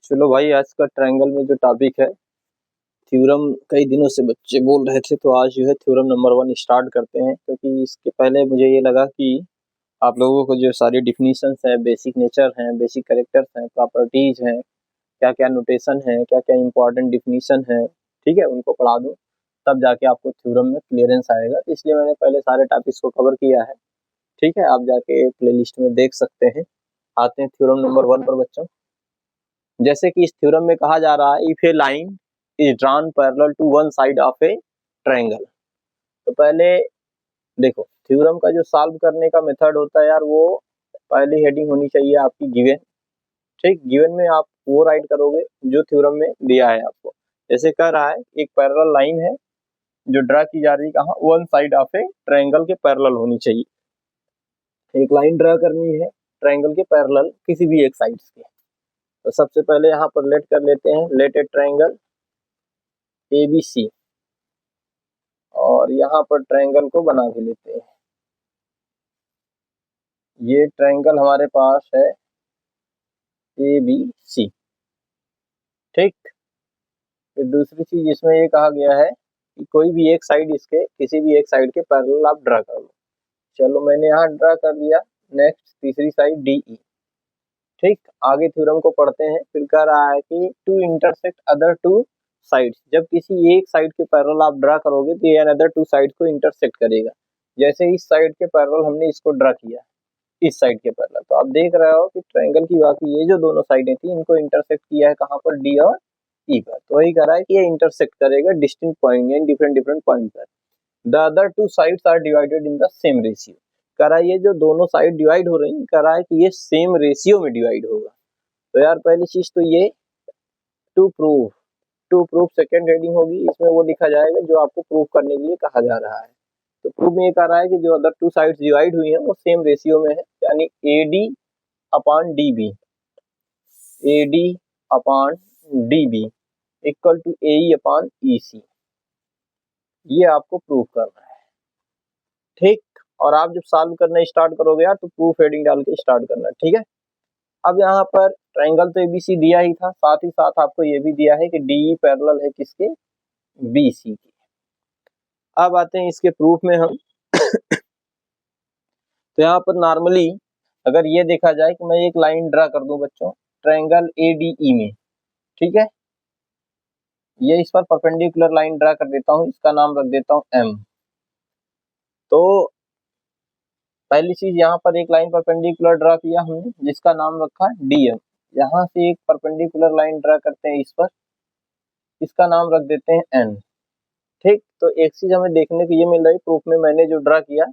चलो भाई, आज का ट्रायंगल में जो टॉपिक है थ्योरम, कई दिनों से बच्चे बोल रहे थे, तो आज जो है थ्योरम नंबर 1 स्टार्ट करते हैं। क्योंकि इसके पहले मुझे ये लगा कि आप लोगों को जो सारी डिफिनीशंस हैं, बेसिक नेचर हैं, बेसिक कैरेक्टर्स हैं, प्रॉपर्टीज हैं, क्या क्या नोटेशन है, क्या क्या इंपॉर्टेंट डिफिनीशन है, ठीक है, उनको पढ़ा दूँ, तब जाके आपको थ्योरम में क्लियरेंस आएगा। इसलिए मैंने पहले सारे टॉपिक्स को कवर किया है। ठीक है, आप जाके प्ले लिस्ट में देख सकते हैं। आते हैं थ्योरम नंबर 1 पर बच्चों। जैसे कि इस थ्योरम में कहा जा रहा है, if a line is drawn parallel to one side of a triangle. तो पहले देखो, थ्योरम का जो सॉल्व करने का मेथड होता है यार, वो पहली हेडिंग होनी चाहिए आपकी गिवन। ठीक, गिवन में आप वो राइट करोगे जो थ्योरम में दिया है आपको। जैसे कह रहा है एक पैरेलल लाइन है जो ड्रा की जा रही है, कहाँ, one side of a triangle के पैरेलल होनी चाहिए। एक लाइन ड्रा करनी है ट्रायंगल के पैरेलल किसी भी एक साइड के। तो सबसे पहले यहाँ पर लेट कर लेते हैं, लेट ए ट्रायंगल ABC, और यहाँ पर ट्रायंगल को बना भी लेते हैं। ये ट्रायंगल हमारे पास है ABC। ठीक, फिर दूसरी चीज इसमें ये कहा गया है कि कोई भी एक साइड इसके, किसी भी एक साइड के पैरेलल आप ड्रा कर लो। चलो मैंने यहाँ ड्रा कर दिया। नेक्स्ट तीसरी साइड DE। ठीक, आगे थ्योरम को पढ़ते हैं। फिर कह रहा है कि to intersect other two sides. जब किसी एक साइड के पैरेलल आप ड्रा करोगे तो ये अनदर टू साइड को इंटरसेक्ट करेगा। जैसे इस साइड के पैरेलल हमने इसको ड्रा किया, इस साइड के पैरेलल, तो आप देख रहे हो कि ट्रायंगल की बाकी ये जो दोनों साइडें थी, इनको इंटरसेक्ट किया है कहाँ पर, D और E पर। तो वही कह रहा है कि ये इंटरसेक्ट करेगा डिस्टिंक्ट पॉइंट यानी डिफरेंट डिफरेंट पॉइंट पर। The other two sides are divided in the same ratio. कह रहा है ये जो दोनों साइड डिवाइड हो रही है, कह रहा है कि ये सेम रेशियो में डिवाइड होगा। तो यार पहली चीज तो ये टू प्रूफ सेकेंड हेडिंग होगी, इसमें वो लिखा जाएगा जो आपको प्रूफ करने के लिए कहा जा रहा है। तो प्रूफ में ये कह रहा है कि जो अदर टू साइड्स डिवाइड हुई हैं वो सेम रेशियो में है, यानी AD upon DB, AD upon DB equal to AE upon EC। ये आपको प्रूफ करना है। ठीक, और आप जब सॉल्व करना स्टार्ट करोगे यार, तो प्रूफ हेडिंग डाल के स्टार्ट करना। ठीक है, अब यहाँ पर ट्रायंगल तो ABC दिया ही था, साथ ही साथ आपको ये भी दिया है कि DE पैरेलल है किसके, BC की। अब आते हैं इसके प्रूफ में हम। तो यहाँ पर नॉर्मली अगर ये देखा जाए कि मैं एक लाइन ड्रा कर दूं बच्चों ट्रायंगल ADE में, ठीक है, ये इस पर परपेंडिकुलर लाइन ड्रा कर देता हूँ, इसका नाम रख देता हूँ M। तो पहली चीज यहाँ पर एक लाइन परपेंडिकुलर ड्रा किया हमने जिसका नाम रखा DM। यहाँ से एक परपेंडिकुलर लाइन ड्रा करते हैं इस पर, इसका नाम रख देते हैं N। ठीक, तो एक चीज हमें देखने को ये मिल रही है प्रूफ में, मैंने जो ड्रा किया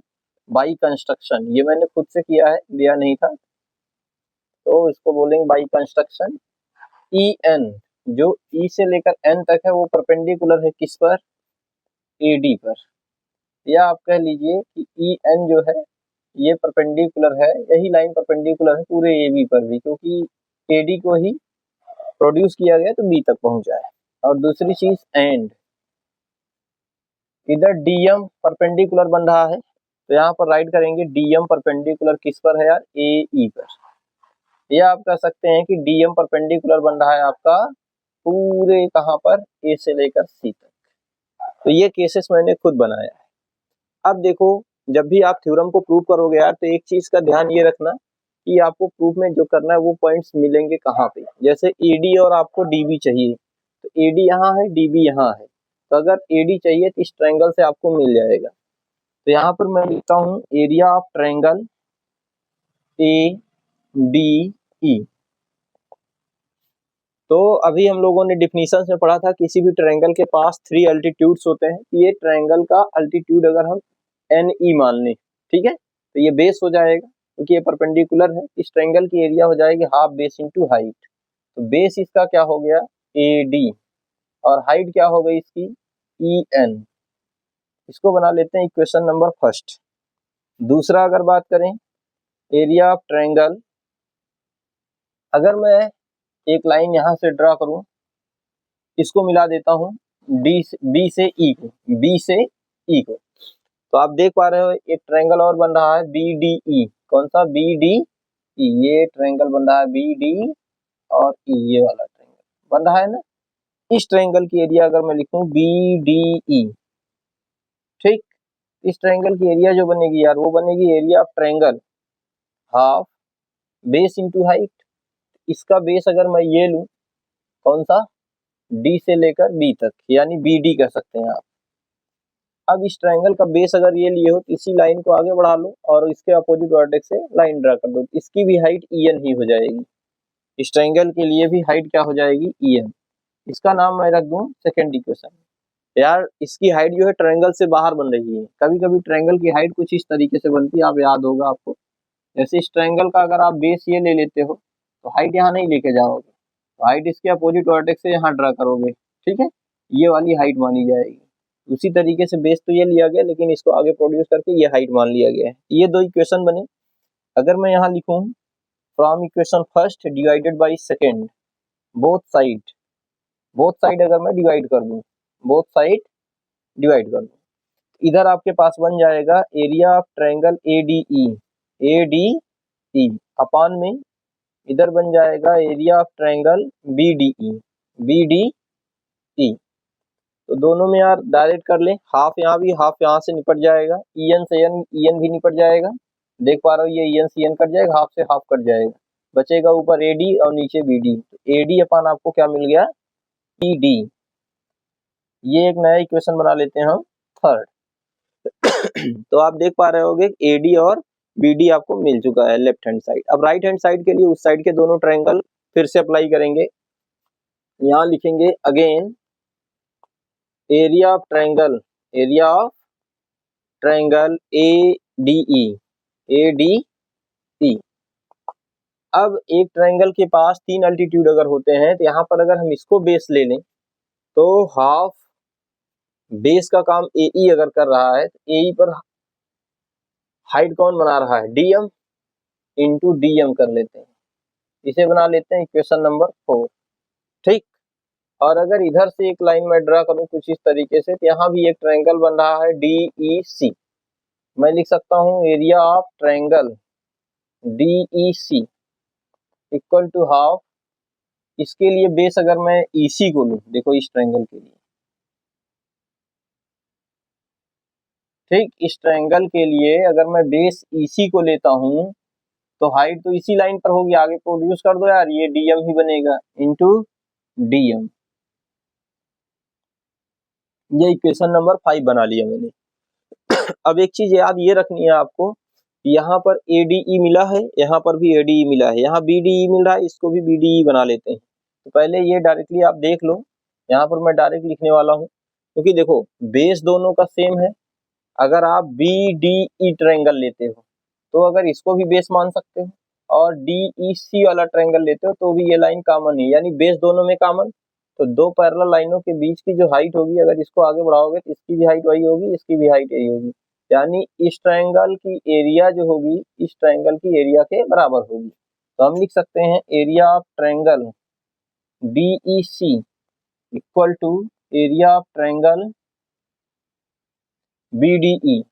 बाई कंस्ट्रक्शन, ये मैंने खुद से किया है, दिया नहीं था, तो इसको बोलेंगे बाई कंस्ट्रक्शन। EN जो E से लेकर N तक है वो परपेंडिकुलर है किस पर, AD पर, या आप कह लीजिए कि EN जो है ये परपेंडिकुलर है, यही लाइन परपेंडिकुलर है पूरे AB पर भी, क्योंकि AD को ही प्रोड्यूस किया गया तो B तक पहुंचा है। और दूसरी चीज एंड, इधर DM परपेंडिकुलर बन रहा है, तो यहाँ पर राइट करेंगे DM परपेंडिकुलर किस पर है यार, AE पर। या आप कह सकते हैं कि DM परपेंडिकुलर बन रहा है आपका पूरे कहाँ पर, A से लेकर C तक। तो ये केसेस मैंने खुद बनाया है। अब देखो, जब भी आप थ्योरम को प्रूव करोगे यार, तो एक चीज का ध्यान ये रखना कि आपको प्रूफ में जो करना है वो पॉइंट्स मिलेंगे कहाँ पे। जैसे AD और आपको DB चाहिए, तो AD यहाँ है, DB यहाँ है, तो अगर AD चाहिए तो इस ट्रायंगल से आपको मिल जाएगा। तो यहाँ पर मैं लिखता हूँ एरिया ऑफ ट्रायंगल ADE। तो अभी हम लोगों ने डिफिनीशन में पढ़ा था किसी भी ट्रायंगल के पास 3 अल्टीट्यूड्स होते हैं। ये ट्रायंगल का अल्टीट्यूड अगर हम NE मान लें, ठीक है, तो ये बेस हो जाएगा क्योंकि ये परपेंडिकुलर है। इस ट्रायंगल की एरिया हो जाएगी हाफ बेस इनटू हाइट। तो बेस इसका क्या हो गया, AD, और हाइट क्या हो गई इसकी, EN। इसको बना लेते हैं इक्वेशन नंबर फर्स्ट। दूसरा अगर बात करें एरिया ऑफ ट्रायंगल, अगर मैं एक लाइन यहाँ से ड्रा करूं, इसको मिला देता हूँ B से E को, B से E को, तो आप देख पा रहे हो एक ट्रायंगल और बन रहा है BDE। कौन सा, BDE। ये ट्रायंगल बन रहा है BD और E, ये वाला ट्रायंगल। बन रहा है ना। इस ट्रायंगल की एरिया अगर मैं लिखूं BDE, ठीक, इस ट्रायंगल की एरिया जो बनेगी यार वो बनेगी area of triangle half base into height. इसका बेस अगर मैं ये लूं, कौन सा, D से लेकर B तक, यानी BD कह सकते हैं आप। अब इस ट्रायंगल का बेस अगर ये लिए हो तो इसी लाइन को आगे बढ़ा लो और इसके अपोजिट वर्टेक्स से लाइन ड्रा कर दो, इसकी भी हाइट EN ही हो जाएगी। इस ट्रायंगल के लिए भी हाइट क्या हो जाएगी, EN। इसका नाम मैं रख दूं सेकंड इक्वेशन। यार इसकी हाइट जो है ट्रायंगल से बाहर बन रही है, कभी कभी ट्रायंगल की हाइट कुछ इस तरीके से बनती है, आप याद होगा आपको। जैसे इस ट्रायंगल का अगर आप बेस ये ले लेते हो तो हाइट यहाँ नहीं लेके जाओगे, तो हाइट इसके अपोजिट वर्टेक्स से यहाँ ड्रा करोगे, ठीक है, ये वाली हाइट मानी जाएगी। उसी तरीके से बेस तो ये लिया गया, लेकिन इसको आगे प्रोड्यूस करके ये हाइट मान लिया गया है। ये दो इक्वेशन बने। अगर मैं यहाँ लिखूं from equation first divided by second, both side अगर मैं डिवाइड कर दूं, बोथ साइड डिवाइड कर दूं, इधर आपके पास बन जाएगा एरिया ऑफ ट्रायंगल ADE अपान में इधर बन जाएगा एरिया ऑफ ट्रायंगल BDE। तो दोनों में यार डायरेक्ट कर लें, हाफ यहाँ भी हाफ यहाँ से निपट जाएगा, EN से EN भी निपट जाएगा, देख पा रहे हो ये EN से EN कट जाएगा, हाफ से हाफ कट जाएगा, बचेगा ऊपर AD और नीचे BD। तो AD अपान आपको क्या मिल गया, BD। ये एक नया इक्वेशन बना लेते हैं हम थर्ड। तो आप देख पा रहे होगे AD और BD आपको मिल चुका है लेफ्ट हैंड साइड। अब राइट हैंड साइड के लिए उस साइड के दोनों ट्रायंगल फिर से अप्लाई करेंगे। यहाँ लिखेंगे again area of triangle ADE। अब एक ट्रायंगल के पास 3 अल्टीट्यूड अगर होते हैं तो यहाँ पर अगर हम इसको बेस ले लें तो हाफ बेस का काम AE अगर कर रहा है तो AE पर हाइट कौन बना रहा है, DM इंटू DM कर लेते हैं, इसे बना लेते हैं इक्वेशन नंबर 4, ठीक। और अगर इधर से एक लाइन में ड्रा करूं कुछ इस तरीके से, तो यहाँ भी एक ट्रायंगल बन रहा है DEC। मैं लिख सकता हूँ area of triangle DEC equal to half, इसके लिए बेस अगर मैं EC को लूं, देखो इस ट्रायंगल के लिए, ठीक, इस ट्रायंगल के लिए अगर मैं बेस EC को लेता हूं तो हाइट तो इसी लाइन पर होगी, आगे प्रोड्यूस कर दो यार, ये DM ही बनेगा इंटू DM। ये इक्वेशन नंबर 5 बना लिया मैंने। अब एक चीज याद ये रखनी है आपको, यहाँ पर ADE मिला है, यहाँ पर भी ADE मिला है, यहाँ BDE मिल रहा है, इसको भी BDE बना लेते हैं। तो पहले ये डायरेक्टली आप देख लो, यहाँ पर मैं डायरेक्ट लिखने वाला हूँ, क्योंकि देखो बेस दोनों का सेम है। अगर आप BDE ट्रायंगल लेते हो तो अगर इसको भी बेस मान सकते हो, और DEC वाला ट्रायंगल लेते हो तो भी ये लाइन कॉमन है, यानी बेस दोनों में कॉमन। तो दो पैरेलल लाइनों के बीच की जो हाइट होगी, अगर इसको आगे बढ़ाओगे तो इसकी भी हाइट वही होगी, इसकी भी हाइट यही होगी, यानी इस ट्रायंगल की एरिया जो होगी इस ट्रायंगल की एरिया के बराबर होगी। तो हम लिख सकते हैं area of triangle DEC equal to area of triangle BDE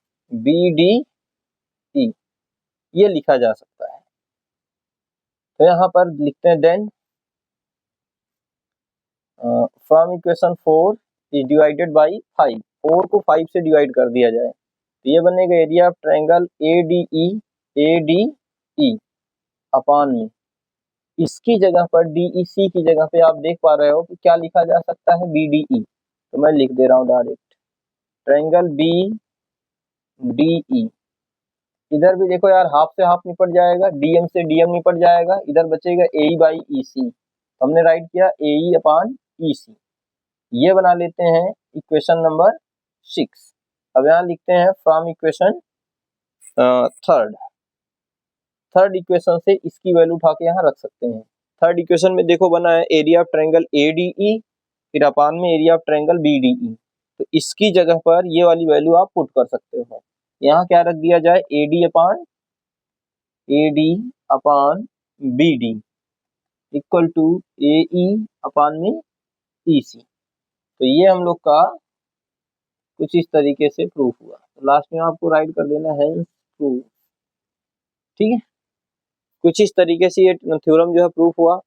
ये लिखा जा सकता है। तो यहाँ पर लिखते हैं then from equation 4 is divided by 5, 4 को 5 से डिवाइड कर दिया जाए तो ये बनेगा एरिया ऑफ ट्रायंगल ADE अपान में इसकी जगह पर DEC की जगह पे आप देख पा रहे हो कि क्या लिखा जा सकता है, BDE। तो मैं लिख दे रहा हूँ डायरेक्ट ट्रायंगल BDE। इधर भी देखो यार हाफ से हाफ निपट जाएगा, DM से DM निपट जाएगा, इधर बचेगा AE बाई EC। हमने राइट किया AE अपान EC, ये बना लेते हैं इक्वेशन नंबर 6। अब यहाँ लिखते हैं फ्रॉम इक्वेशन थर्ड इक्वेशन से इसकी वैल्यू उठा के यहाँ रख सकते हैं। थर्ड इक्वेशन में देखो बना है एरिया ऑफ ट्रायंगल ADE फिर अपान में एरिया ऑफ ट्रायंगल BDE। तो इसकी जगह पर ये वाली वैल्यू आप पुट कर सकते हो। यहाँ क्या रख दिया जाए, AD upon BD equal to AE upon में EC। तो ये हम लोग का कुछ इस तरीके से प्रूफ हुआ। तो लास्ट में आपको राइट कर देना है प्रूफ, ठीक है। कुछ इस तरीके से ये थ्योरम जो है प्रूफ हुआ।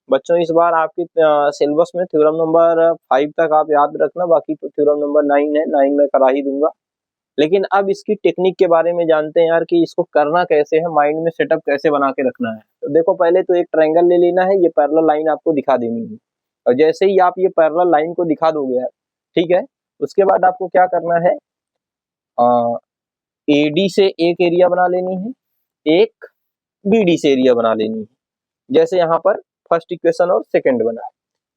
बच्चों इस बार आपकी सिलेबस में थ्योरम नंबर 5 तक आप याद रखना, बाकी तो थ्योरम नंबर 9 है, 9 में करा ही दूंगा। लेकिन अब इसकी टेक्निक के बारे में जानते हैं यार कि इसको करना कैसे है, माइंड में सेटअप कैसे बना के रखना है। तो देखो पहले तो एक ट्रायंगल ले लेना है, ये पैरेलल लाइन आपको दिखा देनी है, और जैसे ही आप ये पैरेलल लाइन को दिखा दोगे यार, ठीक है, उसके बाद आपको क्या करना है, एडी से एक एरिया बना लेनी है, एक बीडी से एरिया बना लेनी है, जैसे यहाँ पर फर्स्ट इक्वेशन और सेकंड बना।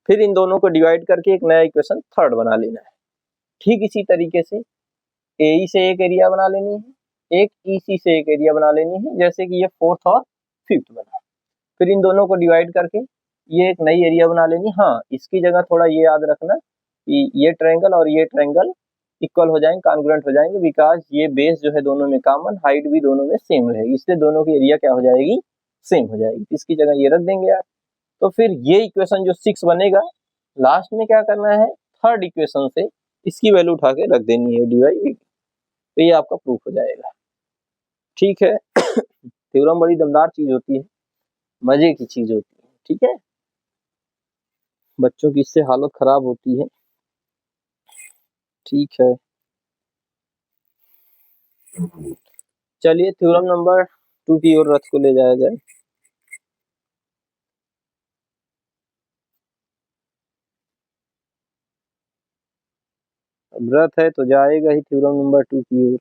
फिर इन दोनों को डिवाइड करके एक नया इक्वेशन थर्ड बना लेना है। ठीक इसी तरीके से एई से एक एरिया बना लेनी है, एक ईसी से एक एरिया बना लेनी है, जैसे कि ये फोर्थ और फिफ्थ बना। फिर इन दोनों को डिवाइड करके ये एक नई एरिया बना लेनी। हाँ, इसकी जगह थोड़ा ये याद रखना कि ये ट्रायंगल और ये ट्रायंगल इक्वल हो जाएंगे, कॉन्ग्रुएंट हो जाएंगे, बिकॉज ये बेस जो है दोनों में कॉमन, हाइट भी दोनों में सेम रहेगी, इसलिए दोनों की एरिया क्या हो जाएगी, सेम हो जाएगी। इसकी जगह ये रख देंगे यार। तो फिर ये इक्वेशन जो 6 बनेगा, लास्ट में क्या करना है, थर्ड इक्वेशन से इसकी वैल्यू उठा के रख देनी है डी बाई वी, तो ये आपका प्रूफ हो जाएगा। ठीक है। थ्योरम बड़ी दमदार चीज होती है, मजे की चीज होती है। ठीक है, बच्चों की इससे हालत खराब होती है। ठीक है, चलिए थ्योरम नंबर 2 की ओर रथ को ले जाया जाए। अब रथ है तो जाएगा ही थ्योरम नंबर 2 की ओर।